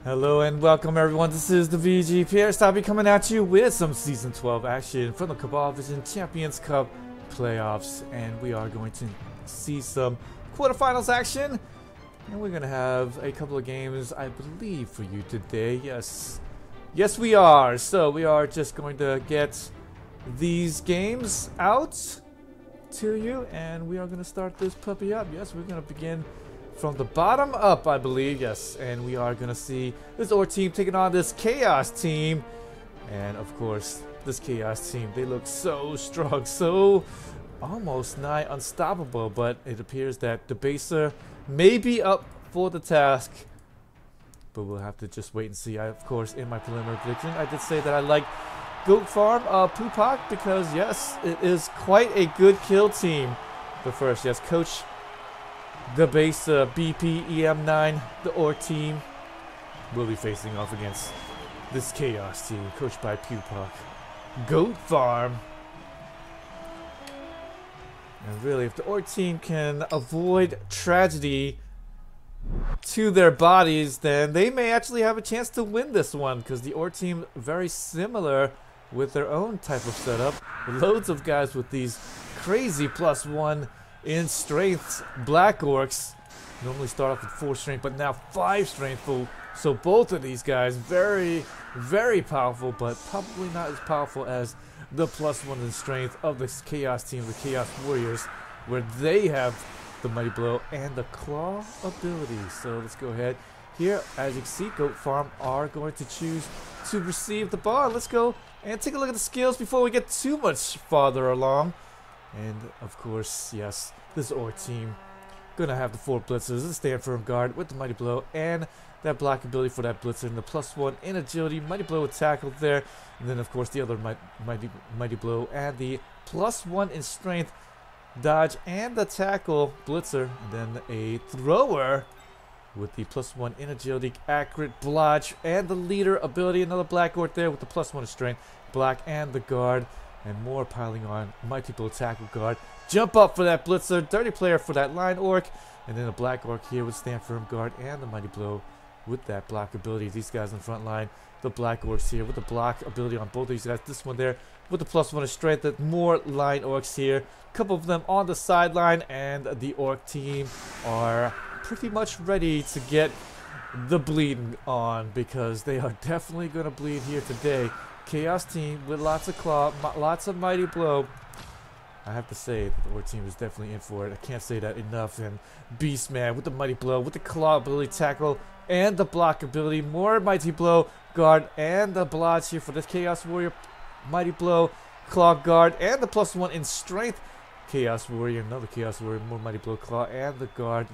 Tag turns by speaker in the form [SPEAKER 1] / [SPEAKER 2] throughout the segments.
[SPEAKER 1] Hello and welcome everyone, this is the VGPS. I'll be coming at you with some Season 12 action from the Cabal Vision Champions Cup playoffs. And we are going to see some quarterfinals action. And we're going to have a couple of games, I believe, for you today. Yes, we are. So we are just going to get these games out to you. And we are going to start this puppy up. Yes, we're going to begin from the bottom up, I believe, yes, and we are gonna see this OR team taking on this Chaos team, and of course, this Chaos team, they look so strong, so almost nigh unstoppable, but it appears that Debaser may be up for the task, but we'll have to just wait and see. Of course, in my preliminary prediction, I did say that I like Goat Farm Pupok because, yes, it is quite a good kill team. But first, yes, Coach Debaser BPEM9, the OR team, will be facing off against this Chaos team, coached by Pupok. Goat Farm. And really, if the OR team can avoid tragedy to their bodies, then they may actually have a chance to win this one, because the OR team very similar with their own type of setup. Loads of guys with these crazy +1 in strength. Black Orcs normally start off with 4 strength, but now 5 strength. So both of these guys very, very powerful, but probably not as powerful as the +1 in strength of this Chaos team, the Chaos Warriors, where they have the Mighty Blow and the Claw ability. So let's go ahead here. As you can see, Goat Farm are going to choose to receive the ball. Let's go and take a look at the skills before we get too much farther along. And of course, yes, this OR team gonna have the 4 blitzers, the stand firm guard with the Mighty Blow and that block ability for that blitzer, and the +1 in agility, Mighty Blow with tackle there, and then of course the other Mighty Blow and the +1 in strength, dodge and the tackle blitzer, and then a thrower with the +1 in agility, accurate blodge, and the leader ability, another Black Orc there with the +1 in strength, block and the guard. And more piling on. Mighty Blow tackle guard. Jump up for that blitzer. Dirty player for that line orc. And then a Black Orc here with stand firm guard and the Mighty Blow with that block ability. These guys in the front line. The Black Orcs here with the block ability on both of these guys. This one there with the +1 of strength. More line orcs here. A couple of them on the sideline. And the orc team are pretty much ready to get the bleeding on, because they are definitely going to bleed here today. Chaos team with lots of claw, lots of Mighty Blow. I have to say that the OR team is definitely in for it. I can't say that enough. And Beastman with the Mighty Blow, with the claw ability, tackle, and the block ability. More Mighty Blow, guard, and the blodge here for this Chaos Warrior. Mighty Blow, claw, guard, and the +1 in strength. Chaos Warrior, another Chaos Warrior, more Mighty Blow, claw, and the guard.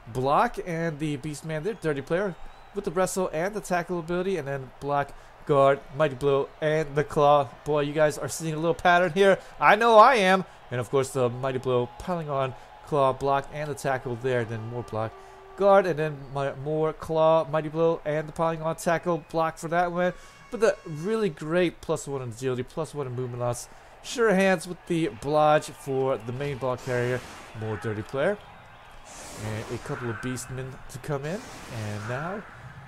[SPEAKER 1] Block, and the Beastman there, dirty player, with the wrestle and the tackle ability, and then block, guard, Mighty Blow, and the claw. Boy, you guys are seeing a little pattern here. I know I am. And of course the Mighty Blow piling on claw, block, and the tackle there. Then more block, guard, and then more claw, Mighty Blow, and the piling on tackle, block for that one. But the really great +1 in agility, +1 in movement loss. Sure hands with the blodge for the main ball carrier. More dirty player. And a couple of beastmen to come in. And now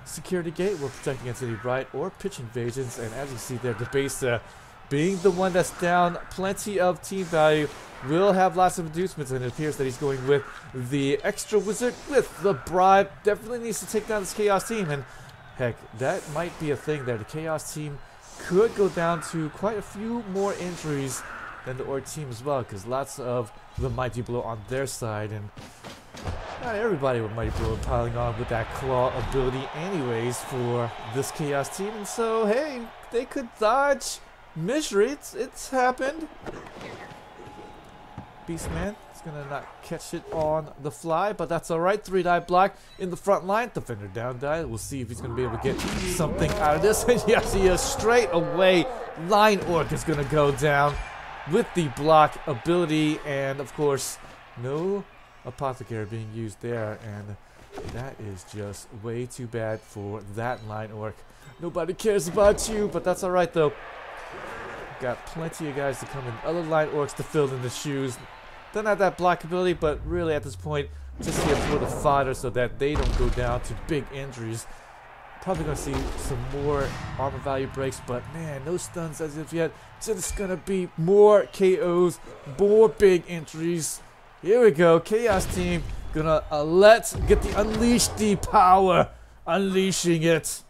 [SPEAKER 1] security gate will protect against any right or pitch invasions, and as you see there, Debaser, being the one that's down plenty of team value, will have lots of inducements, and it appears that he's going with the extra wizard with the bribe. Definitely needs to take down this Chaos team, and heck, that might be a thing there. The Chaos team could go down to quite a few more injuries than the OR team as well, because lots of the Mighty Blow on their side, and not everybody with Mighty Blow piling on with that claw ability anyways for this Chaos team. And so, hey, they could dodge misery. It's happened. Beastman is going to not catch it on the fly, but that's alright. 3-die block in the front line. Defender down die. We'll see if he's going to be able to get something out of this. And yes, he is. Straight away, Line Orc is going to go down with the block ability. And, of course, no Apothecary being used there, and that is just way too bad for that line orc. Nobody cares about you, but that's alright though. Got plenty of guys to come in, other line orcs to fill in the shoes. Don't have that block ability, but really at this point, just here for the fodder so that they don't go down to big injuries. Probably going to see some more armor value breaks, but man, no stuns as of yet. So it's going to be more KOs, more big injuries. Here we go. Chaos team gonna get the unleash the power, unleashing it.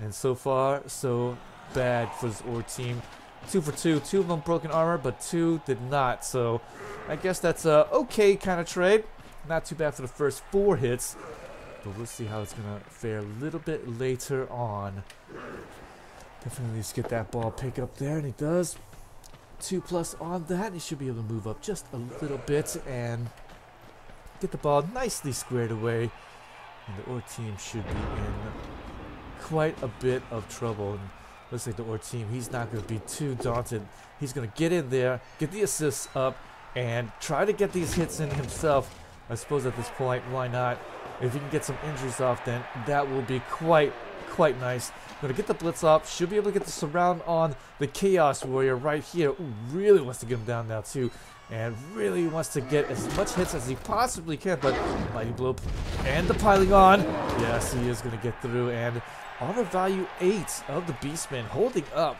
[SPEAKER 1] And so far, so bad for this Orc team. 2 for 2. 2 of them broken armor, but 2 did not. So I guess that's a okay kind of trade. Not too bad for the first 4 hits. But we'll see how it's going to fare a little bit later on. Definitely just get that ball pick up there, and he does. 2+ on that. He should be able to move up just a little bit and get the ball nicely squared away. And the Orc team should be in quite a bit of trouble. And looks like the Orc team, he's not going to be too daunted. He's going to get in there, get the assists up, and try to get these hits in himself. I suppose at this point, why not? If he can get some injuries off, then that will be quite nice. Going to get the blitz off. Should be able to get the surround on the Chaos Warrior right here. Ooh, really wants to get him down now too. And really wants to get as much hits as he possibly can. But mighty blow and the piling on. Yes, he is going to get through. And armor value 8 of the Beastman holding up.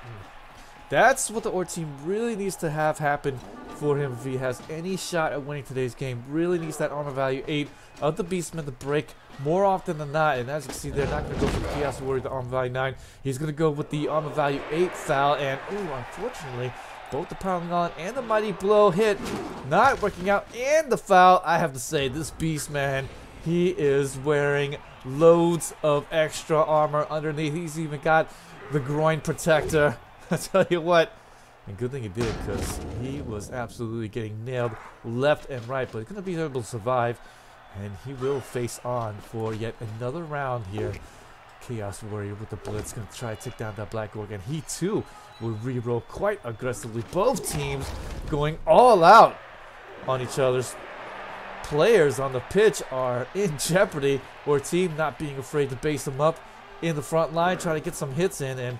[SPEAKER 1] That's what the Orc team really needs to have happen for him if he has any shot at winning today's game. Really needs that armor value 8 of the Beastman to break more often than not. And as you can see, they're not going to go for the Chaos Warrior, the armor value 9. He's going to go with the armor value 8 foul. And, ooh, unfortunately, both the piling on and the mighty blow hit not working out. And the foul, I have to say, this Beastman, he is wearing loads of extra armor underneath. He's even got the groin protector. I tell you what, and good thing he did, because he was absolutely getting nailed left and right, but he's going to be able to survive, and he will face on for yet another round here. Chaos Warrior with the blitz, going to try to take down that Black Orc, and he too will reroll quite aggressively. Both teams going all out on each other's players on the pitch are in jeopardy, or a team not being afraid to base them up in the front line, trying to get some hits in, and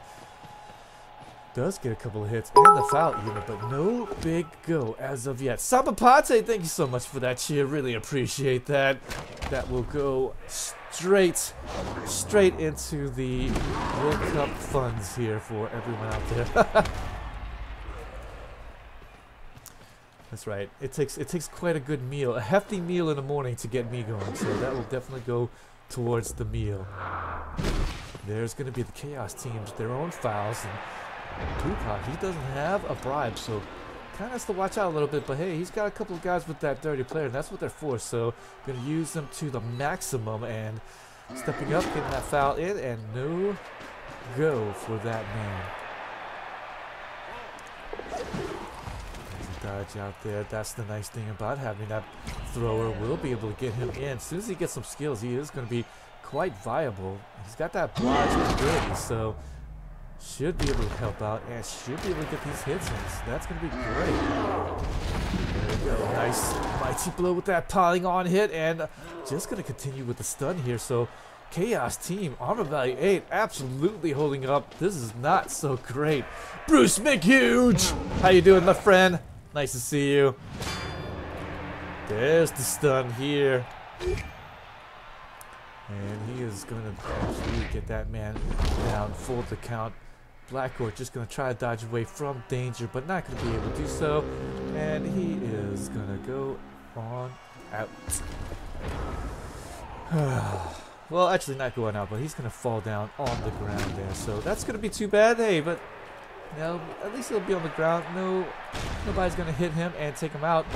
[SPEAKER 1] does get a couple of hits and the foul even, but no big go as of yet. Sabapate, thank you so much for that cheer. Really appreciate that. That will go straight into the World Cup funds here for everyone out there. That's right. It takes quite a good meal, a hefty meal in the morning to get me going. So that will definitely go towards the meal. There's going to be the Chaos teams, their own fouls, and Pupok, he doesn't have a bribe, so kind of has to watch out a little bit, but hey, he's got a couple of guys with that dirty player, and that's what they're for, so going to use them to the maximum, and stepping up, getting that foul in, and no go for that man. There's a dodge out there. That's the nice thing about having that thrower. We'll be able to get him in. As soon as he gets some skills, he is going to be quite viable. He's got that blodge ability, so should be able to help out and should be able to get these hits in. So that's going to be great. There we go. Nice mighty blow with that piling on hit, and just going to continue with the stun here. So Chaos team, armor value 8, absolutely holding up. This is not so great. Bruce McHuge, how you doing, my friend? Nice to see you. There's the stun here. And he is going to absolutely get that man down, full to count. Black Orc just going to try to dodge away from danger, but not going to be able to do so. And he is going to go on out. Well, actually not going out, but he's going to fall down on the ground there. So that's going to be too bad. Hey, but you know, at least he'll be on the ground. Nobody's going to hit him and take him out.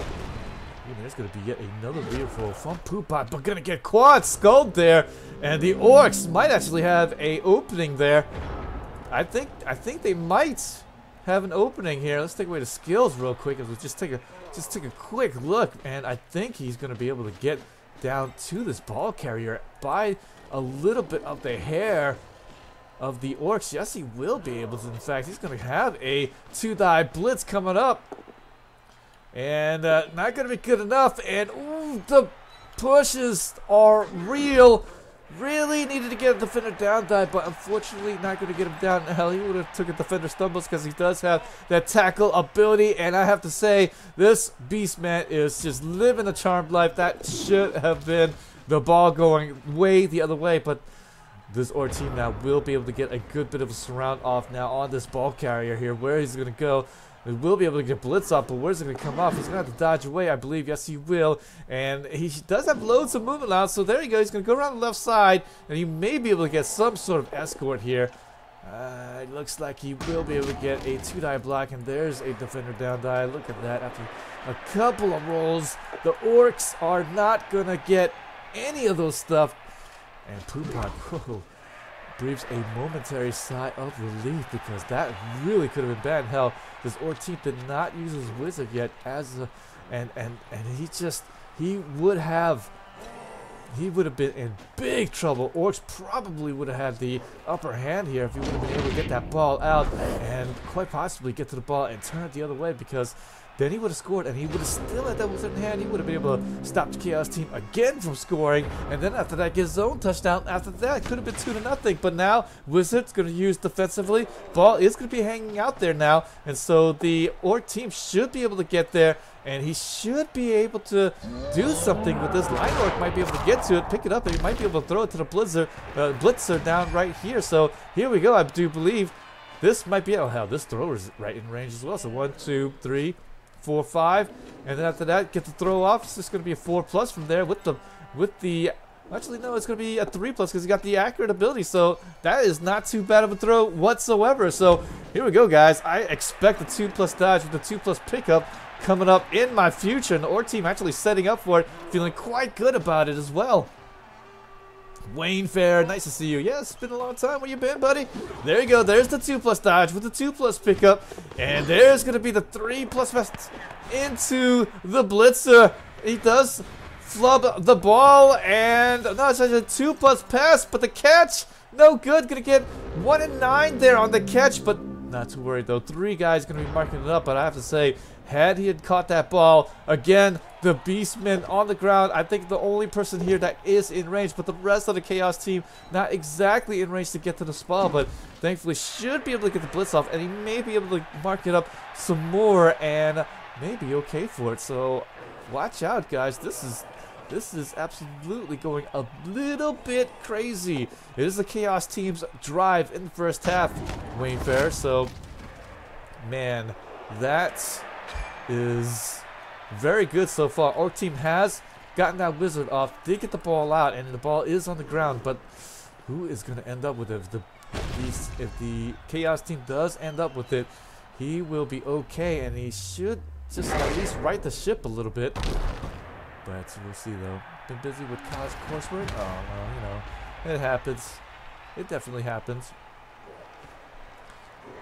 [SPEAKER 1] There's going to be yet another reroll from Pupok, but going to get quad skulled there. And the Orcs might actually have a opening there. I think they might have an opening here. Let's take away the skills real quick as we just take a quick look. And I think he's going to be able to get down to this ball carrier by a little bit of the hair of the Orcs. Yes, he will be able to. In fact, he's going to have a 2-die blitz coming up. And not going to be good enough. And ooh, the pushes are real. Really needed to get a defender down dive, but unfortunately not going to get him down. Hell, he would have took a defender stumbles because he does have that tackle ability. And I have to say, this Beastman is just living a charmed life. That should have been the ball going way the other way, but this Orc team now will be able to get a good bit of a surround off now on this ball carrier here. Where he's going to go. He will be able to get blitz off, but where's it going to come off? He's going to have to dodge away, I believe. Yes, he will. And he does have loads of movement now, so there you go. He's going to go around the left side, and he may be able to get some sort of escort here. It looks like he will be able to get a 2-die block, and there's a defender down die. Look at that. After a couple of rolls, the Orcs are not going to get any of those stuff. And Pupok breathes a momentary sigh of relief because that really could have been bad. Hell, this Orc team did not use his wizard yet and he would have been in big trouble. Orcs probably would have had the upper hand here if he would have been able to get that ball out and quite possibly get to the ball and turn it the other way, because then he would have scored, and he would have still had that wizard in hand. He would have been able to stop the Chaos team again from scoring, and then after that get his own touchdown. After that, it could have been 2-0. But now Wizard's going to use defensively. Ball is going to be hanging out there now, and so the Orc team should be able to get there, and he should be able to do something with this. Line Orc might be able to get to it, pick it up, and he might be able to throw it to the blitzer down right here. So here we go. I do believe this might be. Oh hell, this thrower is right in range as well. So 1, 2, 3, 4, 5, and then after that, get the throw off. It's just going to be a 4+ from there with the. Actually, no, it's going to be a 3+ because he got the accurate ability. So that is not too bad of a throw whatsoever. So here we go, guys. I expect the 2+ dodge with the 2+ pickup coming up in my future, and the Orc team actually setting up for it, feeling quite good about it as well. Wayne Fair, nice to see you. Yeah, it's been a long time. Where you been, buddy? There you go. There's the 2+ dodge with the 2+ pickup. And there's going to be the 3+ vest into the blitzer. He does flub the ball. And no, it's actually a 2+ pass. But the catch, no good. Going to get 1 and 9 there on the catch. But not too worried, though. 3 guys going to be marking it up. But I have to say, had he had caught that ball, again, the Beastman on the ground. I think the only person here that is in range, but the rest of the Chaos team not exactly in range to get to the spot, but thankfully should be able to get the blitz off, and he may be able to mark it up some more and may be okay for it. So watch out, guys. This is absolutely going a little bit crazy. It is the Chaos team's drive in the first half, Wayne Fair. So, man, that is very good so far. Orc team has gotten that wizard off, did get the ball out, and the ball is on the ground, but who is going to end up with it? If the Chaos team does end up with it, he will be okay, and he should just at least right the ship a little bit. But we'll see, though. Been busy with college coursework? Oh, well, you know, it happens. It definitely happens.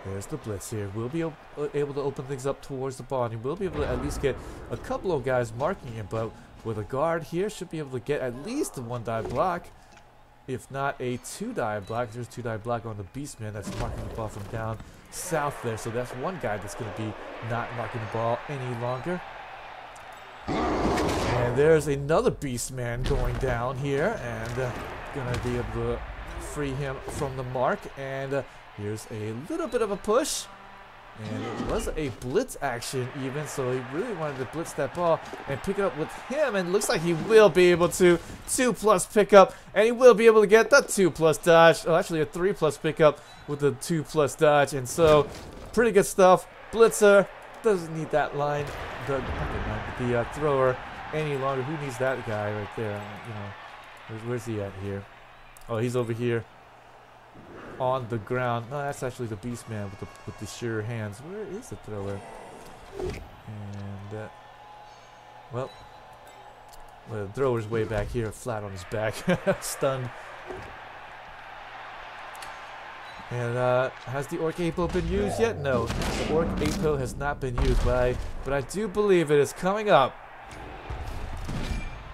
[SPEAKER 1] There's the blitz here. We'll be able to open things up towards the ball, and he will be able to at least get a couple of guys marking him, but with a guard here, should be able to get at least a 1-die block, if not a 2-die block. There's a 2-die block on the Beastman that's marking the ball from down south there, so that's one guy that's going to be not marking the ball any longer. And there's another Beastman going down here, and going to be able to free him from the mark, and here's a little bit of a push, and it was a blitz action even, so he really wanted to blitz that ball and pick it up with him, and it looks like he will be able to 2+ pickup, and he will be able to get the 2+ dodge, oh, actually a 3+ pickup with the 2+ dodge, and so pretty good stuff. Blitzer doesn't need that line, the thrower any longer. Who needs that guy right there? You know, where's he at here? Oh, he's over here on the ground. No, that's actually the Beastman with the sure hands. Where is the thrower? And well, the thrower's way back here, flat on his back, stunned. And has the Orc Apo been used yet? No, the Orc Apo has not been used, but I do believe it is coming up.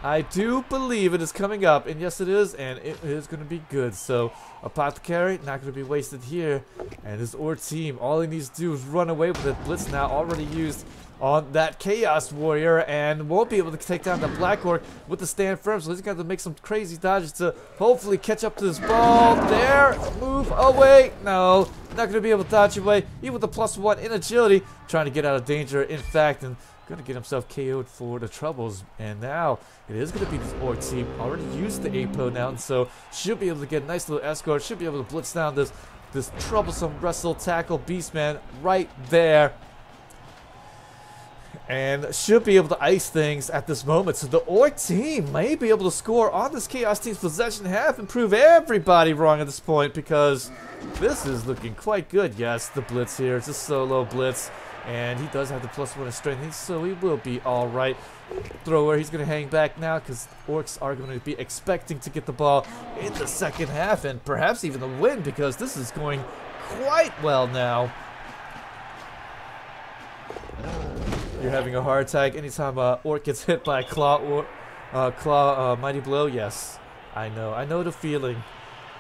[SPEAKER 1] I do believe it is coming up, and yes it is, and it is going to be good. So Apothecary, not going to be wasted here, and this Orc team, all he needs to do is run away with it. Blitz now already used on that Chaos Warrior, and won't be able to take down the Black Orc with the stand firm, so he's got to make some crazy dodges to hopefully catch up to this ball. There, move away, no, not going to be able to dodge away, even with the +1 in agility, trying to get out of danger, in fact, and going to get himself KO'd for the troubles. And now it is going to be this Orc team. Already used the APO now, and so should be able to get a nice little escort, should be able to blitz down this troublesome wrestle tackle Beastman right there. And should be able to ice things at this moment. So the Orc team may be able to score on this Chaos team's possession half and prove everybody wrong at this point, because this is looking quite good. Yes, the blitz here. It's a solo blitz. And he does have the +1 in strength, so he will be alright. Thrower, he's going to hang back now because Orcs are going to be expecting to get the ball in the second half and perhaps even the win, because this is going quite well now. You're having a heart attack anytime Orc gets hit by a Claw or Mighty Blow. Yes, I know the feeling.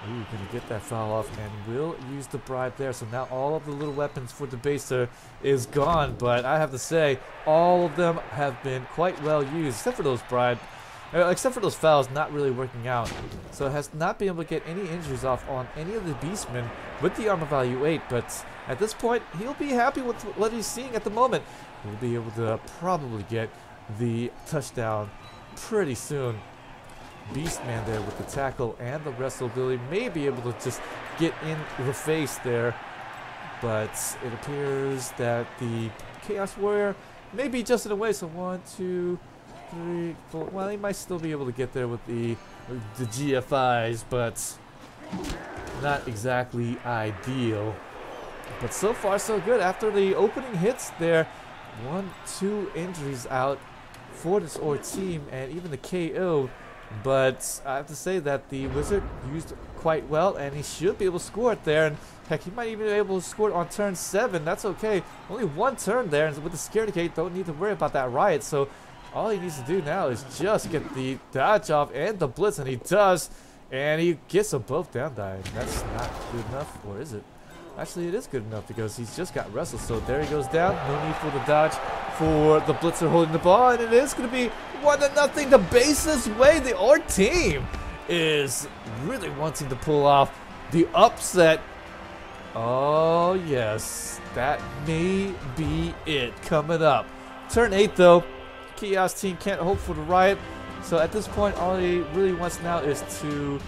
[SPEAKER 1] Ooh, gonna get that foul off, and will use the bribe there. So now all of the little weapons for Debaser is gone, but I have to say, all of them have been quite well used, except for those except for those fouls not really working out. So has not been able to get any injuries off on any of the Beastmen with the armor value 8, but at this point, he'll be happy with what he's seeing at the moment. He'll be able to probably get the touchdown pretty soon. Beastman there with the tackle and the wrestle ability may be able to just get in the face there, but it appears that the Chaos Warrior may be just in the way. So 1, 2, 3, 4. Well, he might still be able to get there with the GFIs, but not exactly ideal. But so far so good. After the opening hits there, 1, 2 injuries out for this Orc team, and even the KO. But I have to say that the Wizard used quite well, and he should be able to score it there. And heck, he might even be able to score it on turn 7. That's okay. Only 1 turn there, and with the Scaredy Cat, don't need to worry about that riot. So all he needs to do now is just get the dodge off and the blitz, and he does. And he gets them both down die. That's not good enough, or is it? Actually, it is good enough because he's just got wrestled. So there he goes down. No need for the dodge for the blitzer holding the ball, and it is going to be 1-0 the Baser's way. The Orc team is really wanting to pull off the upset. Oh yes, that may be it coming up. Turn 8 though. Chaos team can't hope for the riot. So at this point, all he really wants now is to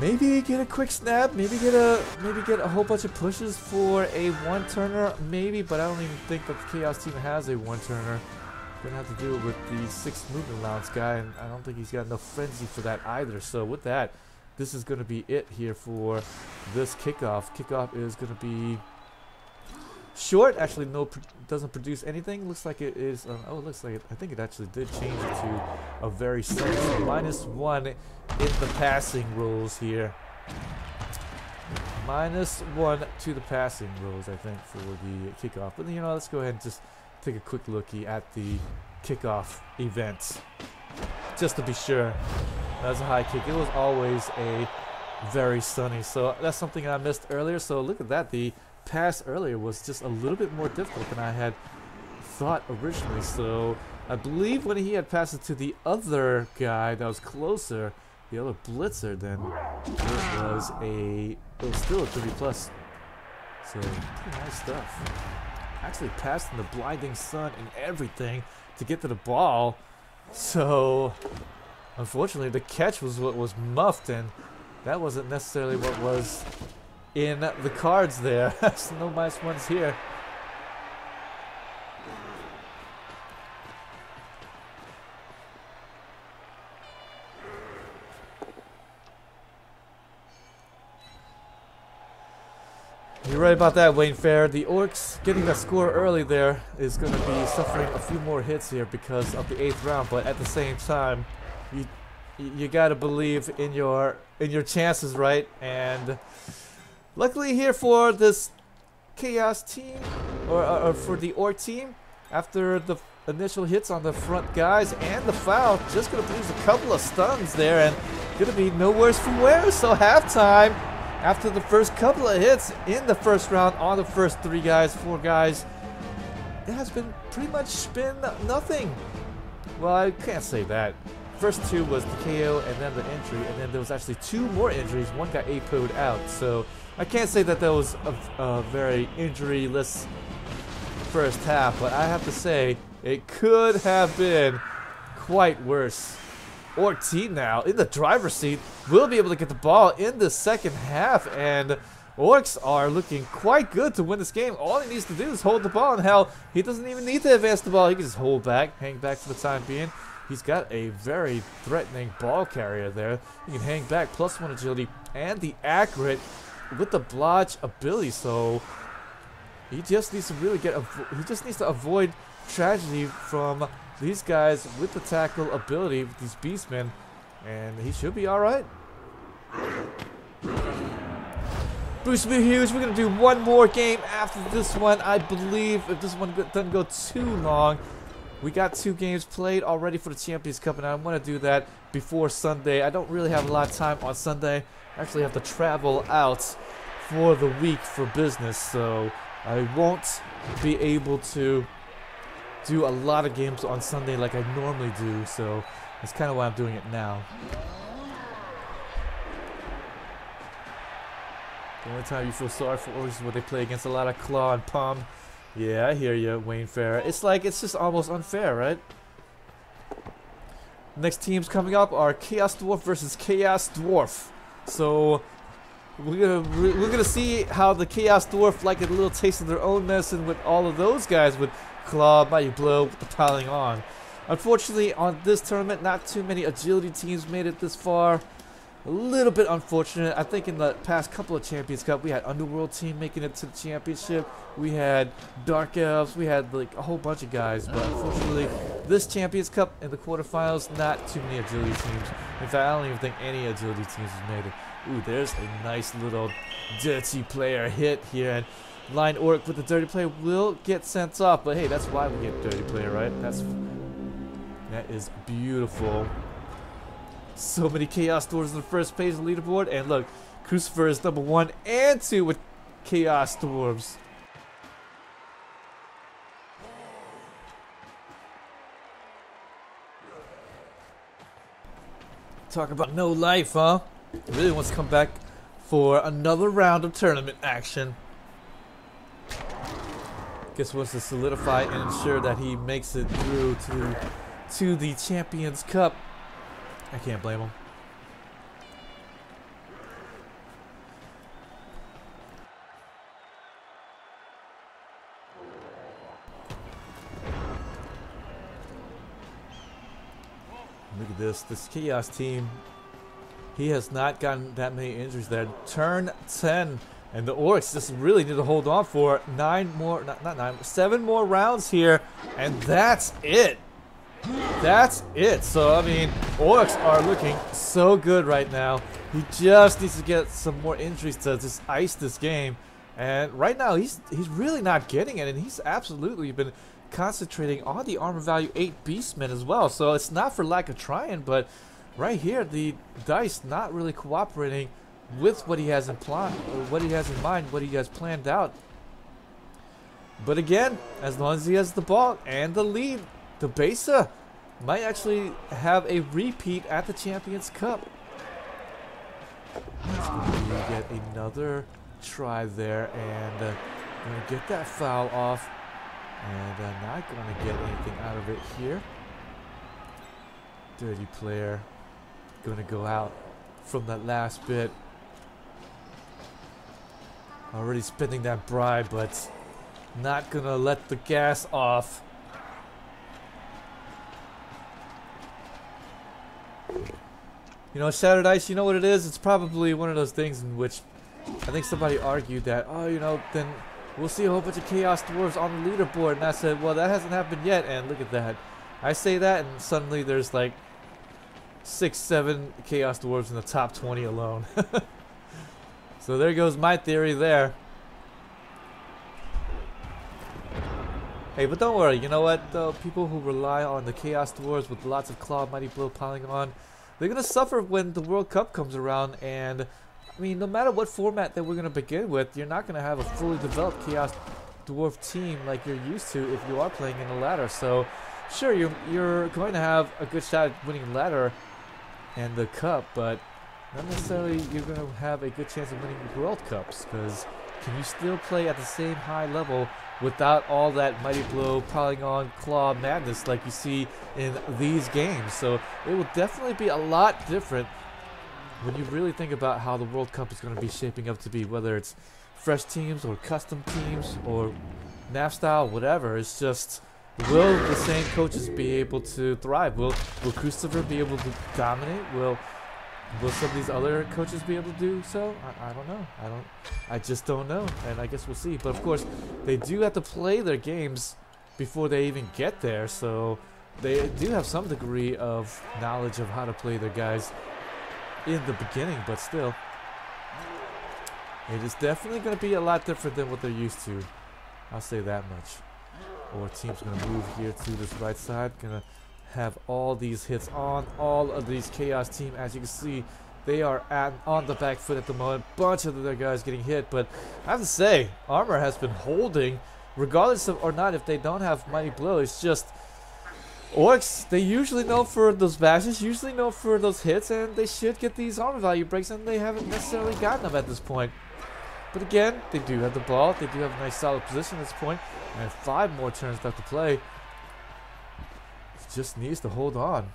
[SPEAKER 1] maybe get a quick snap, maybe get a whole bunch of pushes for a 1-turner, maybe. But I don't even think that the Chaos team has a 1-turner. Gonna have to do it with the 6th movement allowance guy, and I don't think he's got enough frenzy for that either. So with that, this is gonna be it here for this kickoff. Kickoff is gonna be short. Actually, doesn't produce anything. Looks like it is. Oh, it looks like it. I think it actually did change it to a very sunny. So -1 in the passing rules here. -1 to the passing rules, I think, for the kickoff. But you know, let's go ahead and just take a quick looky at the kickoff event, just to be sure. That was a high kick. It was always a very sunny. So that's something I missed earlier. So look at that. The pass earlier was just a little bit more difficult than I had thought originally. So I believe when he had passed it to the other guy that was closer, the other blitzer, then it was still a 30+. So pretty nice stuff. Actually passed in the blinding sun and everything to get to the ball. So unfortunately the catch was what was muffed, and that wasn't necessarily what was in the cards there. So no -1s here. You're right about that, Wayne Fair. The Orcs getting that score early there is going to be suffering a few more hits here because of the 8th round. But at the same time, you got to believe in your chances, right? And luckily here for this Chaos team, or for the Orc team, after the initial hits on the front guys and the foul, just going to produce a couple of stuns there, and going to be no worse for wear. So halftime, after the first couple of hits in the first round on the first 4 guys, it has been pretty much been nothing. Well, I can't say that. first two was the KO and then the injury, and then there was actually two more injuries. One got APO'd out, so I can't say that was a very injury-less first half, but I have to say it could have been quite worse. Ortiz now in the driver's seat will be able to get the ball in the second half, and Orcs are looking quite good to win this game. All he needs to do is hold the ball, and hell, he doesn't even need to advance the ball. He can just hold back, hang back for the time being. He's got a very threatening ball carrier there. He can hang back, +1 agility, and the accurate with the blodge ability. So he just needs to really he just needs to avoid tragedy from these guys with the tackle ability, with these beastmen, and he should be all right. Boost will be huge. We're going to do one more game after this one, I believe, if this one doesn't go too long. We got 2 games played already for the Champions Cup, and I want to do that before Sunday. I don't really have a lot of time on Sunday. I actually have to travel out for the week for business, so I won't be able to do a lot of games on Sunday like I normally do, so that's kind of why I'm doing it now. The only time you feel sorry for Orcs is when they play against a lot of claw and palm. Yeah, I hear you, Wayne Fair. It's like, it's just almost unfair, right? Next teams coming up are Chaos Dwarf versus Chaos Dwarf. So we're gonna see how the Chaos Dwarf like a little taste of their own medicine with all of those guys with Claw, Mighty Blow, with the piling on. Unfortunately, on this tournament, not too many agility teams made it this far. A little bit unfortunate. I think in the past couple of Champions Cup, we had Underworld team making it to the championship. We had Dark Elves. We had like a whole bunch of guys. But unfortunately, this Champions Cup in the quarterfinals, not too many agility teams. In fact, I don't even think any agility teams have made it. Ooh, there's a nice little dirty player hit here. And Line Orc with the dirty player will get sent off. But hey, that's why we get dirty player, right? That is beautiful. So many Chaos Dwarves on the first page of the leaderboard. And look, Crucifer is number 1 and 2 with Chaos Dwarves. Talk about no life, huh? He really wants to come back for another round of tournament action. Guess wants to solidify and ensure that he makes it through to the Champions Cup. I can't blame him. Look at this Chaos team. He has not gotten that many injuries there. Turn 10. And the Orcs just really need to hold on for 7 more rounds here. And that's it. That's it. So, I mean, Orcs are looking so good right now. He just needs to get some more injuries to just ice this game. And right now, he's really not getting it. And he's absolutely been concentrating on the armor value 8 Beastmen as well. So, it's not for lack of trying, but right here, the dice not really cooperating with what he has in mind, what he has planned out. But again, as long as he has the ball and the lead, Debaser might actually have a repeat at the Champions Cup. He's going to get another try there, and going to get that foul off, and not going to get anything out of it here. Dirty player going to go out from that last bit. Already spending that bribe, but not going to let the gas off. You know, Shattered Ice, you know what it is? It's probably one of those things in which I think somebody argued that, oh, you know, then we'll see a whole bunch of Chaos Dwarves on the leaderboard. And I said, well, that hasn't happened yet. And look at that. I say that, and suddenly there's like 6, 7 Chaos Dwarves in the top 20 alone. So there goes my theory there. Hey, but don't worry. You know what, though? People who rely on the Chaos Dwarves with lots of Claw, Mighty Blow piling on, they're going to suffer when the World Cup comes around. And, I mean, no matter what format that we're going to begin with, you're not going to have a fully developed Chaos Dwarf team like you're used to if you are playing in the ladder. So, sure, you're going to have a good shot at winning ladder and the cup, but not necessarily you're going to have a good chance of winning World Cups, because can you still play at the same high level without all that Mighty Blow, Polygon, Claw madness like you see in these games? So it will definitely be a lot different when you really think about how the World Cup is going to be shaping up to be, whether it's fresh teams or custom teams or NAF style, whatever. It's just, will the same coaches be able to thrive? Will Christopher be able to dominate? Will some of these other coaches be able to do so? I don't know. I just don't know, and I guess we'll see. But of course, they do have to play their games before they even get there, so they do have some degree of knowledge of how to play their guys in the beginning, but still, it is definitely going to be a lot different than what they're used to. I'll say that much. Or team's going to move here to this right side, going to have all these hits on all of these Chaos team. As you can see, they are on the back foot at the moment. Bunch of their guys getting hit, but I have to say, Armor has been holding, regardless of or not if they don't have Mighty Blow. It's just Orcs, they usually know for those bashes, usually know for those hits, and they should get these armor value breaks, and they haven't necessarily gotten them at this point. But again, they do have the ball, they do have a nice solid position at this point, and 5 more turns left to play. Just needs to hold on.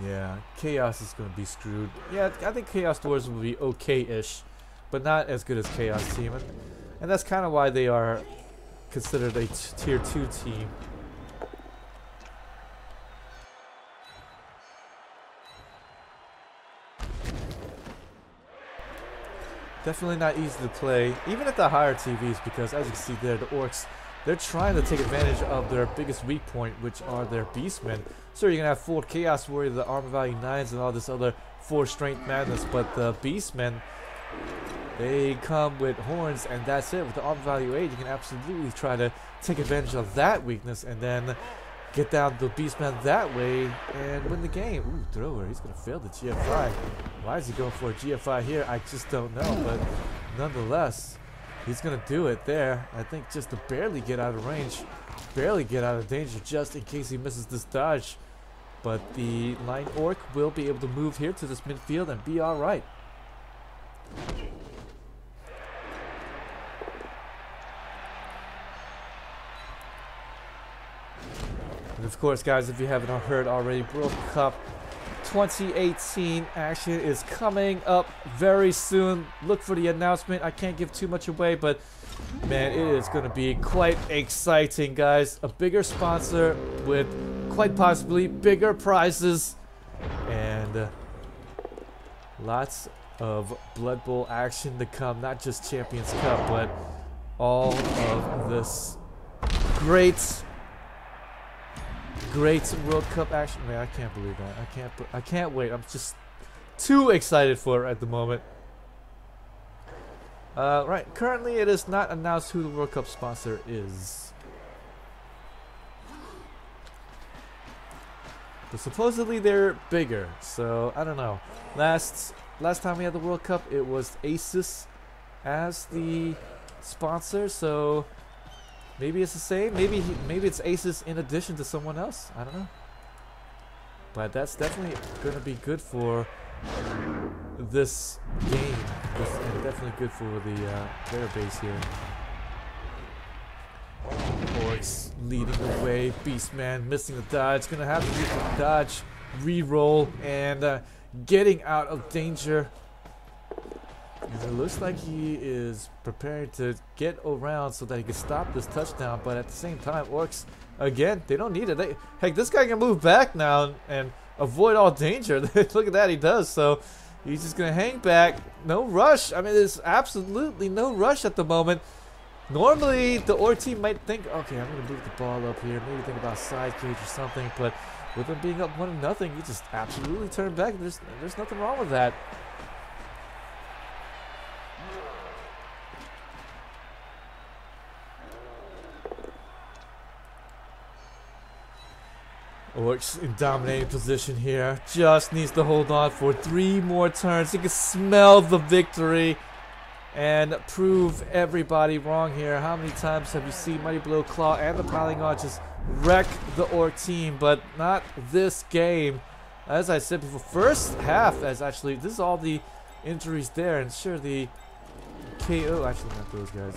[SPEAKER 1] Yeah, Chaos is going to be screwed. Yeah, I think Chaos Dwarves will be okay-ish, but not as good as Chaos Team. And that's kind of why they are considered a tier 2 team. Definitely not easy to play, even at the higher TVs, because as you can see there, the Orcs, they're trying to take advantage of their biggest weak point, which are their Beastmen. So you're going to have 4 Chaos Warrior, the armor value 9s, and all this other 4 strength madness, but the Beastmen, they come with horns, and that's it. With the armor value 8, you can absolutely try to take advantage of that weakness, and then get down the Beastman that way, and win the game. Ooh, thrower, he's going to fail the GFI. Why is he going for a GFI here? I just don't know, but nonetheless, he's going to do it there. I think just to barely get out of range, barely get out of danger, just in case he misses this dodge. But the Line Orc will be able to move here to this midfield and be alright. And of course, guys, if you haven't heard already, World Cup 2018 action is coming up very soon. Look for the announcement. I can't give too much away, but man, it is going to be quite exciting, guys. A bigger sponsor with quite possibly bigger prizes, and lots of Blood Bowl action to come. Not just Champions Cup, but all of this great World Cup action. Man, I can't believe that. I can't wait. I'm just too excited for it at the moment. Right, currently it is not announced who the World Cup sponsor is. But supposedly they're bigger, so I don't know. Last time we had the World Cup, it was Asus as the sponsor, so maybe it's the same. Maybe it's Asus in addition to someone else. I don't know. But that's definitely going to be good for this game. And definitely good for the player base here. Orcs leading the way. Beastman missing the dodge. Going to have to use the dodge, re-roll, and getting out of danger. And it looks like he is preparing to get around so that he can stop this touchdown. But at the same time, Orcs, again, they don't need it. Heck, this guy can move back now and avoid all danger. Look at that, he does. So he's just going to hang back. No rush. I mean, there's absolutely no rush at the moment. Normally, the Orc team might think, okay, I'm going to move the ball up here. Maybe think about side cage or something. But with them being up 1-0, you just absolutely turn back. There's nothing wrong with that. Orcs in dominating position here. Just needs to hold on for 3 more turns. You can smell the victory. and prove everybody wrong here. How many times have you seen Mighty Blow Claw and the Piling On just wreck the Orc team, but not this game? As I said before, first half, as actually, this is all the injuries there, and sure, the KO, actually not those guys,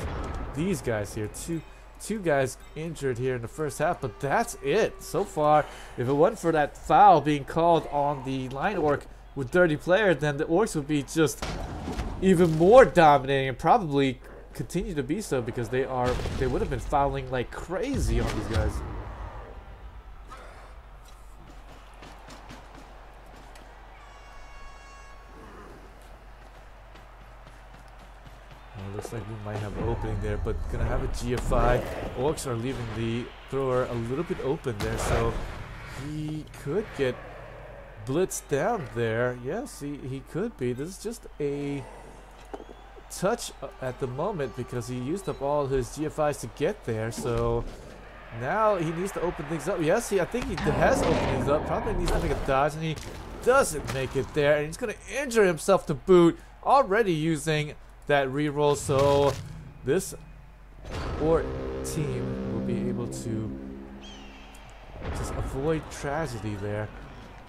[SPEAKER 1] these guys here, two guys injured here in the first half, but that's it so far. If it wasn't for that foul being called on the line Orc with 30 players, then the Orcs would be just even more dominating and probably continue to be so, because they would have been fouling like crazy on these guys. Looks like we might have an opening there, but gonna have a GFI. Orcs are leaving the thrower a little bit open there, so he could get blitzed down there. Yes, he could be. This is just a touch at the moment because he used up all his GFIs to get there, so now he needs to open things up. Yes, I think he has opened things up. Probably needs to make a dodge, and he doesn't make it there, and he's gonna injure himself to boot, already using that reroll, so this Orc team will be able to just avoid tragedy there.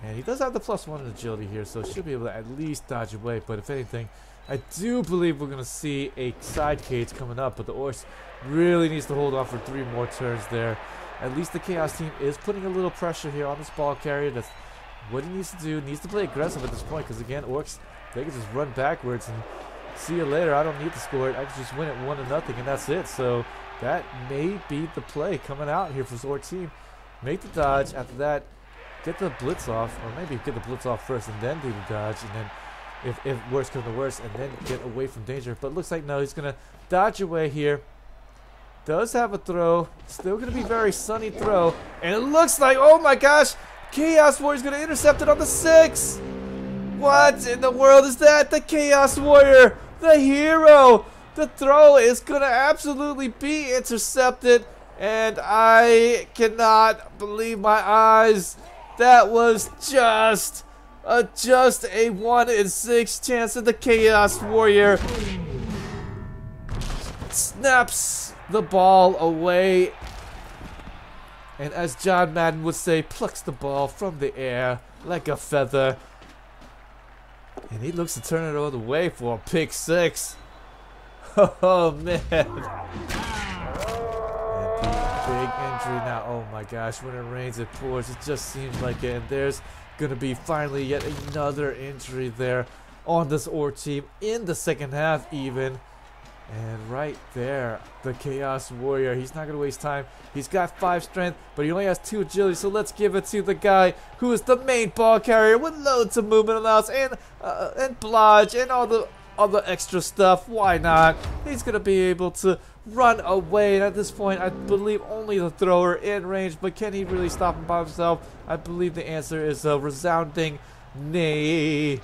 [SPEAKER 1] And he does have the +1 in agility here, so should be able to at least dodge away. But if anything, I do believe we're going to see a side cage coming up, but the Orcs really needs to hold on for 3 more turns there. At least the Chaos team is putting a little pressure here on this ball carrier. That's what he needs to do. Needs to play aggressive at this point, because again, Orcs, they can just run backwards and see you later. I don't need to score it. I can just win it 1-0, and that's it. So that may be the play coming out here for this Orc team. Make the dodge. After that, get the blitz off, or maybe get the blitz off first and then do the dodge, and then if worse comes to worse, and then get away from danger. But it looks like no, he's gonna dodge away here. Does have a throw. Still gonna be very sunny throw, and it looks like, oh my gosh, Chaos Warrior's gonna intercept it on the 6. What in the world is that? The Chaos Warrior, the hero. The throw is gonna absolutely be intercepted, and I cannot believe my eyes. That was just a 1 in 6 chance that the Chaos Warrior snaps the ball away, and as John Madden would say, plucks the ball from the air like a feather. And he looks to turn it all the way for a pick 6. Oh man. And the big injury now. Oh my gosh. When it rains, it pours. It just seems like it. And there's going to be finally yet another injury there on this Orc team in the second half even. And right there, the Chaos Warrior, he's not going to waste time. He's got 5 strength, but he only has 2 agility, so let's give it to the guy who is the main ball carrier with loads of movement allowance and blodge and all the other extra stuff. Why not? He's going to be able to run away, and at this point, I believe only the thrower in range, but can he really stop him by himself? I believe the answer is a resounding nay.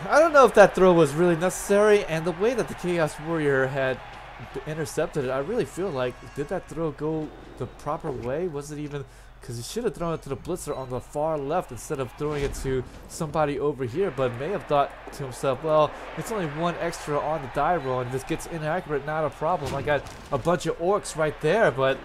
[SPEAKER 1] I don't know if that throw was really necessary, and the way that the Chaos Warrior had intercepted it, I really feel like, did that throw go the proper way? Was it even, because he should have thrown it to the blitzer on the far left instead of throwing it to somebody over here, but may have thought to himself, well, it's only 1 extra on the die roll, and this gets inaccurate, not a problem. I got a bunch of Orcs right there, but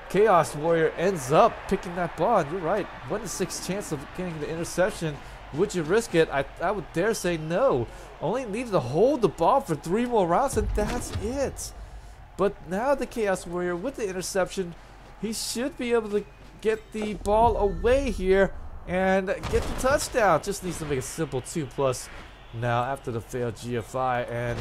[SPEAKER 1] Chaos Warrior ends up picking that ball, and you're right, 1 in 6 chance of getting the interception. Would you risk it? I would dare say no. Only needed to hold the ball for 3 more rounds, and that's it. But now the Chaos Warrior with the interception, he should be able to get the ball away here and get the touchdown. Just needs to make a simple 2+ now after the failed GFI. And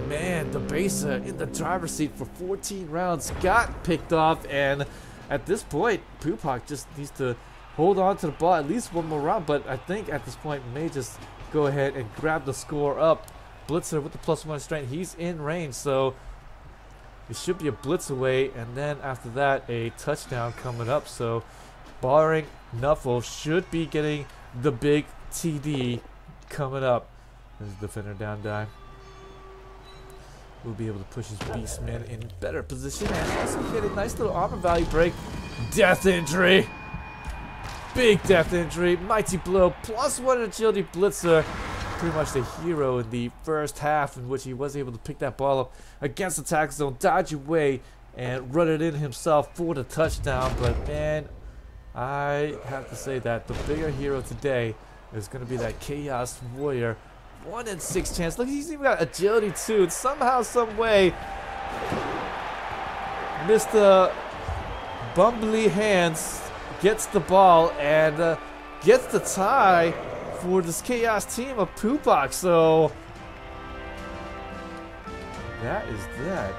[SPEAKER 1] man, Debaser in the driver's seat for 14 rounds got picked off, and at this point, Pupok just needs to hold on to the ball at least 1 more round, but I think at this point may just go ahead and grab the score up. Blitzer with the +1 strength, he's in range, so it should be a blitz away, and then after that a touchdown coming up. So barring Nuffle should be getting the big TD coming up. There's the defender down die. We'll be able to push his Beastman in better position and also get a nice little armor value break. Death injury. Big depth injury, mighty blow, +1 agility blitzer. Pretty much the hero in the first half, in which he was able to pick that ball up against the tackle zone, dodge away, and run it in himself for the touchdown. But man, I have to say that the bigger hero today is going to be that Chaos Warrior. 1 in 6 chance. Look, he's even got agility too. And somehow, some way, Mr. Bumbly Hands gets the ball and gets the tie for this Chaos team of Pupok. So that is that.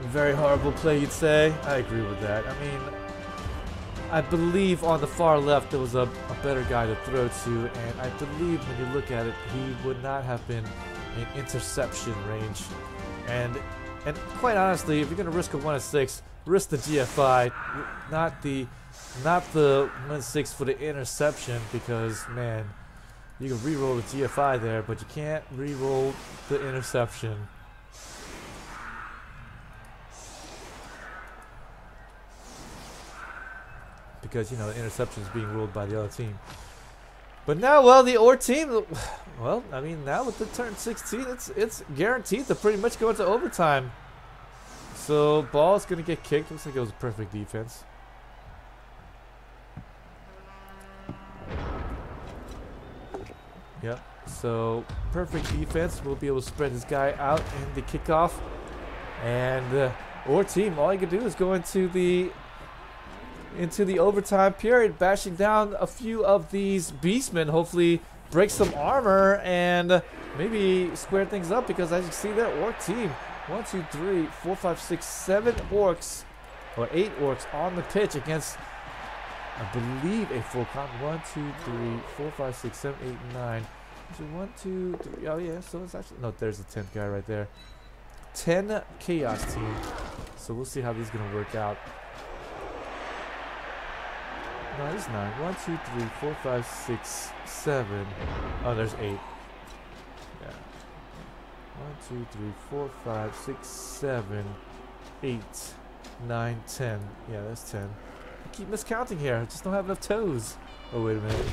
[SPEAKER 1] Very horrible play, you'd say. I agree with that. I mean, I believe on the far left there was a better guy to throw to, and I believe when you look at it, he would not have been in interception range. And quite honestly, if you're gonna risk a 1 in 6, risk the GFI, not the 1 in 6 for the interception, because man, you can re-roll the GFI there, but you can't re-roll the interception. Because, you know, the interception is being ruled by the other team. But now, well, the OR team, well, I mean, now with the turn 16, it's guaranteed to pretty much go into overtime. So, ball is going to get kicked. Looks like it was a perfect defense. Yep. So, perfect defense. We'll be able to spread this guy out in the kickoff. And OR team, all you can do is go into the overtime period, bashing down a few of these beastmen, hopefully break some armor and maybe square things up, because as you see there, orc team 1 2 3 4 5 6 7 orcs, or 8 orcs on the pitch against, I believe, a full count. 1 2 3 4 5 6 7 8 9. So 1 2 3. Oh yeah, so it's actually, no, there's the 10th guy right there. 10 chaos team. So we'll see how these are gonna work out. No, it's 9. 1 2 3 4 5 6 7. Oh, there's 8. Yeah. 1 2 3 4 5 6 7 8 9 10. Yeah, that's 10. I keep miscounting here. I just don't have enough toes. Oh, wait a minute.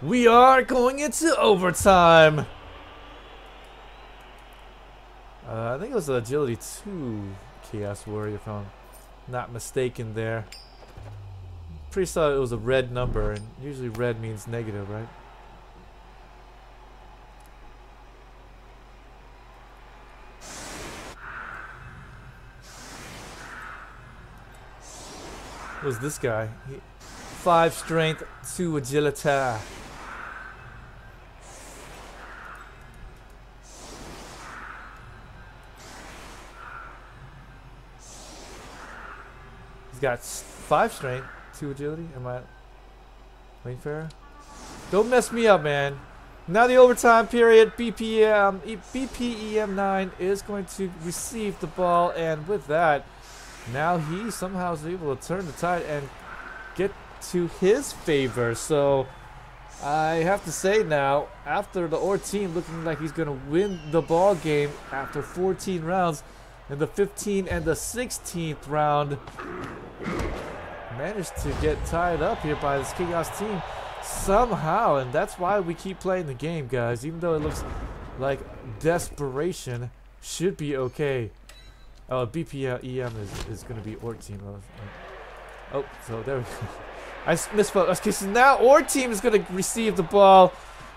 [SPEAKER 1] We are going into overtime. I think it was agility 2 Chaos Warrior, if I'm not mistaken there. Pretty sure it was a red number, and usually red means negative, right? It was this guy. 5 strength, 2 agility. He's got 5 strength, 2 agility. Am I Wayne Farrer? Don't mess me up, man. Now the overtime period. BPEM 9 is going to receive the ball, and with that, now he somehow is able to turn the tide and get to his favor. So I have to say now, after the OR team looking like he's going to win the ball game after 14 rounds, in the 15th and the 16th round, managed to get tied up here by this Chaos team somehow, and that's why we keep playing the game, guys. Even though it looks like desperation, should be okay. Oh, BPEM is going to be OR team. Oh, so there we go. I misspoke. Okay, so now OR team is going to receive the ball.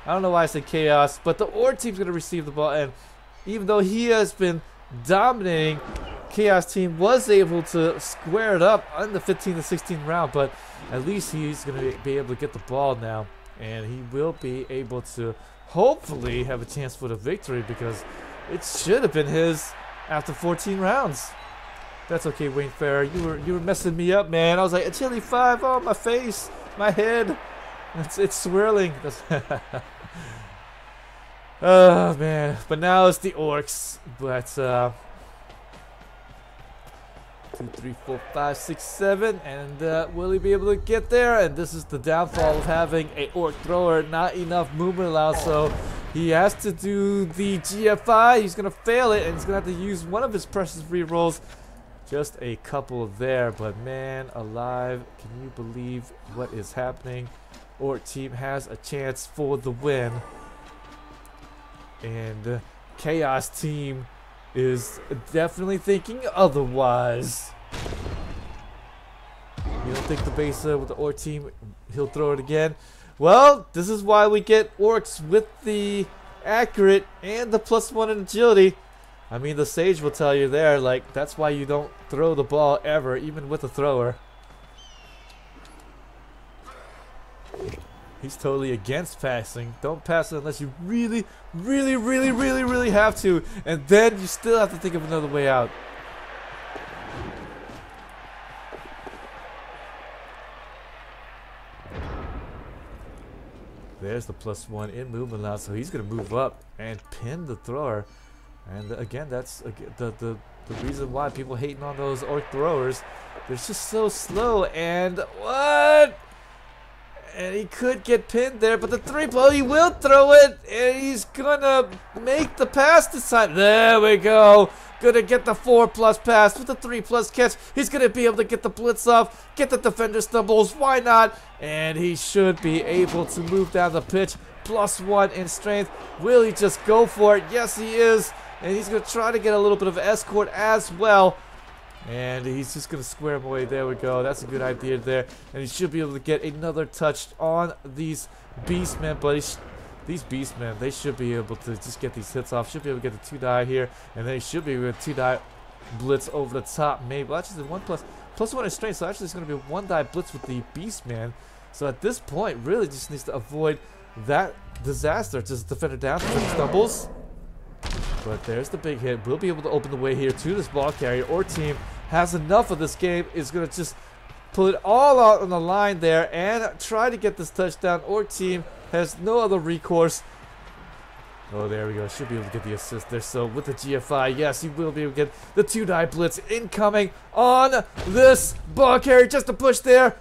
[SPEAKER 1] I don't know why I said Chaos, but the OR team is going to receive the ball, and even though he has been dominating, Chaos team was able to square it up in the 15th and 16th round, but at least he's going to be able to get the ball now, and he will be able to hopefully have a chance for the victory, because it should have been his after 14 rounds. That's okay, Wayne Farrer. You were messing me up, man. I was like, agility 5, oh, my face, my head, it's swirling. Oh man, but now it's the orcs. But 2, 3, 4, 5, 6, 7. And will he be able to get there? And this is the downfall of having a orc thrower. Not enough movement allowed, so he has to do the GFI. He's going to fail it, and he's going to have to use one of his precious rerolls. Just a couple there, but man alive, can you believe what is happening? Orc team has a chance for the win. And Chaos team is definitely thinking otherwise. You don't think Debaser with the Orc team, he'll throw it again? Well, this is why we get Orcs with the accurate and the +1 in agility. I mean, the Sage will tell you there, like, that's why you don't throw the ball ever, even with a thrower. He's totally against passing. Don't pass it unless you really have to. And then you still have to think of another way out. There's the +1 in movement now, so he's going to move up and pin the thrower. And again, that's the reason why people hating on those orc throwers. They're just so slow. And what? And he could get pinned there, but the 3-ball, he will throw it, and he's gonna make the pass this time. There we go. Gonna get the 4+ pass with the 3+ catch. He's gonna be able to get the blitz off, get the defender stumbles. Why not? And he should be able to move down the pitch. +1 in strength. Will he just go for it? Yes, he is. And he's gonna try to get a little bit of escort as well. And he's just going to square him away. There we go. That's a good idea there. And he should be able to get another touch on these Beastmen. But these Beastmen, they should be able to just get these hits off. Should be able to get the 2-die here. And then he should be able to 2-die blitz over the top. Maybe. Well, actually, the +1 in strength. So actually, it's going to be a 1-die blitz with the Beastman. So at this point, really just needs to avoid that disaster. Just defender down. Defender stumbles. But there's the big hit. We'll be able to open the way here to this ball carrier. Or team has enough of this game, is going to just put it all out on the line there and try to get this touchdown. Or team has no other recourse. Oh, there we go. Should be able to get the assist there. So with the GFI, yes, he will be able to get the 2-die blitz incoming on this ball carrier. Just a push there.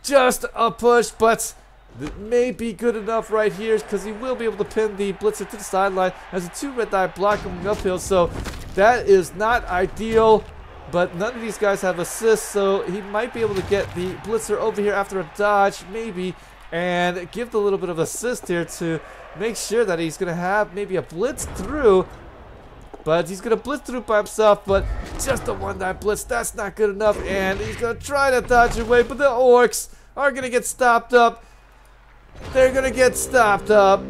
[SPEAKER 1] Just a push, but it may be good enough right here because he will be able to pin the blitzer to the sideline. Has a 2 red die block coming uphill, so that is not ideal. But none of these guys have assists, so he might be able to get the blitzer over here after a dodge, maybe, and give the little bit of assist here to make sure that he's going to have maybe a blitz through. But he's going to blitz through by himself, but just a 1-die blitz, that's not good enough. And he's going to try to dodge away, but the Orcs are going to get stopped up. They're going to get stopped up.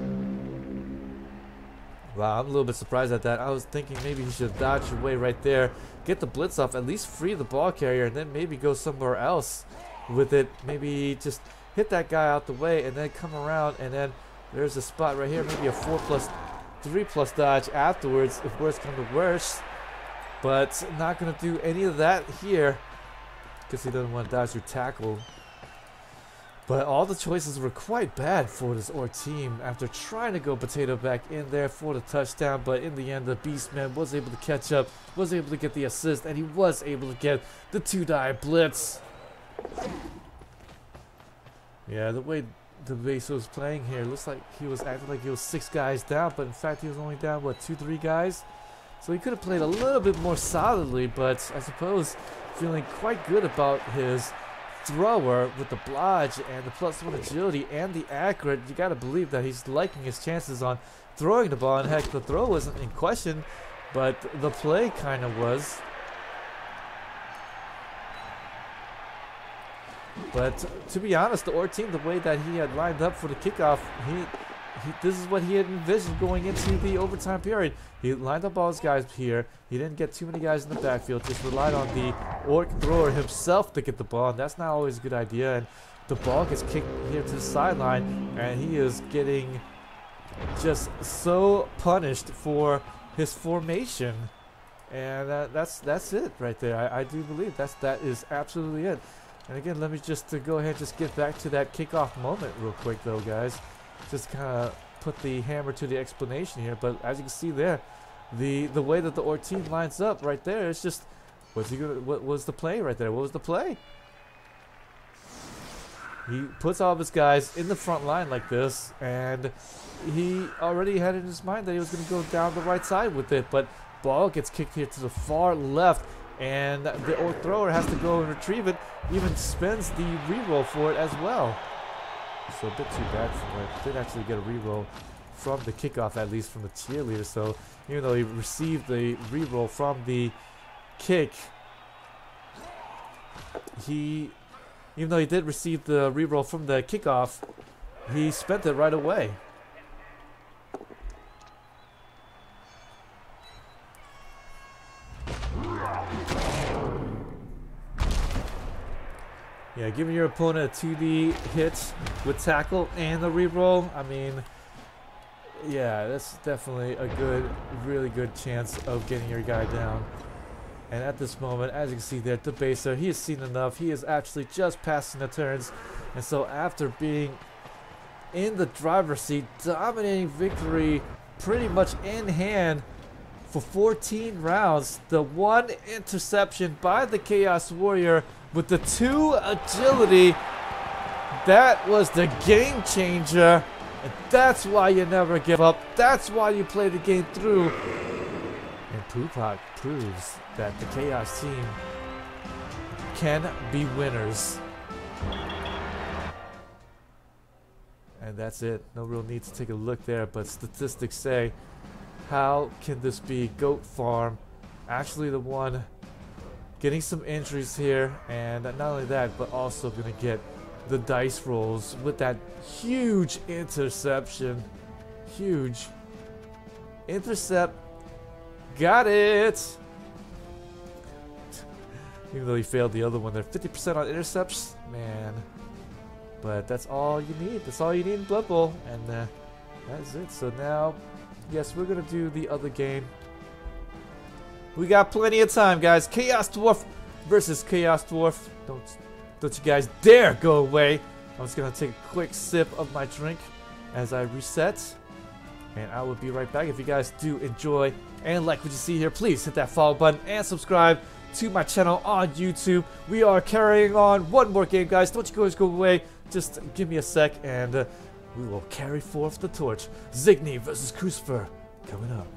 [SPEAKER 1] Wow, I'm a little bit surprised at that. I was thinking maybe he should dodge away right there. Get the blitz off, at least free the ball carrier, and then maybe go somewhere else with it. Maybe just hit that guy out the way and then come around, and then there's a spot right here. Maybe a 4+3+ dodge afterwards if worse comes to worse. But not going to do any of that here because he doesn't want to dodge your tackle. But all the choices were quite bad for this Orc team after trying to go potato back in there for the touchdown. But in the end, the Beastman was able to catch up, was able to get the assist, and he was able to get the 2-die blitz. Yeah, the way Debaser was playing here, looks like he was acting like he was 6 guys down, but in fact he was only down, what, 2-3 guys? So he could have played a little bit more solidly, but I suppose feeling quite good about his thrower with the blodge and the +1 agility and the accurate. You got to believe that he's liking his chances on throwing the ball. And heck, the throw wasn't in question, but the play kind of was. But to be honest, the Orc team, the way that he had lined up for the kickoff, this is what he had envisioned going into the overtime period. He lined up all his guys here. He didn't get too many guys in the backfield. Just relied on the Orc thrower himself to get the ball, and that's not always a good idea. And the ball gets kicked here to the sideline, and he is getting just so punished for his formation. And that's it right there. I do believe that is absolutely it. And again, let me just go ahead and just get back to that kickoff moment real quick, though, guys. Just kind of put the hammer to the explanation here, but as you can see there, the way that the Orc team lines up right there, it's just What's he gonna? What was the play right there? What was the play? He puts all of his guys in the front line like this, and he already had in his mind that he was going to go down the right side with it, but ball gets kicked here to the far left, and the thrower has to go and retrieve it, even spends the reroll for it as well. So a bit too bad for it. Did actually get a reroll from the kickoff, at least from the cheerleader, so even though he received the reroll from the kick, even though he did receive the reroll from the kickoff, he spent it right away. Yeah, giving your opponent a 2D hit with tackle and the reroll, I mean, yeah, that's definitely a good, really good chance of getting your guy down. And at this moment, as you can see there, Debaser, he has seen enough. He is actually just passing the turns. And so after being in the driver's seat, dominating victory pretty much in hand for 14 rounds, the one interception by the Chaos Warrior with the 2 agility, that was the game changer. And that's why you never give up. That's why you play the game through. And Pupok proves that the Chaos team can be winners. And that's it. No real need to take a look there, but statistics say, how can this be Goat Farm actually the one getting some injuries here, and not only that, but also going to get the dice rolls with that huge interception. Huge intercept. Got it! Even though he failed the other one there. 50% on intercepts, man. But that's all you need. That's all you need in Blood Bowl. And that's it. So now, yes, we're going to do the other game. We got plenty of time, guys. Chaos Dwarf versus Chaos Dwarf. Don't you guys dare go away. I'm just going to take a quick sip of my drink as I reset. And I will be right back. If you guys do enjoy and like what you see here, please hit that follow button and subscribe to my channel on YouTube. We are carrying on one more game, guys. Don't you guys go away. Just give me a sec and we will carry forth the torch. Xigni versus Crucifer coming up.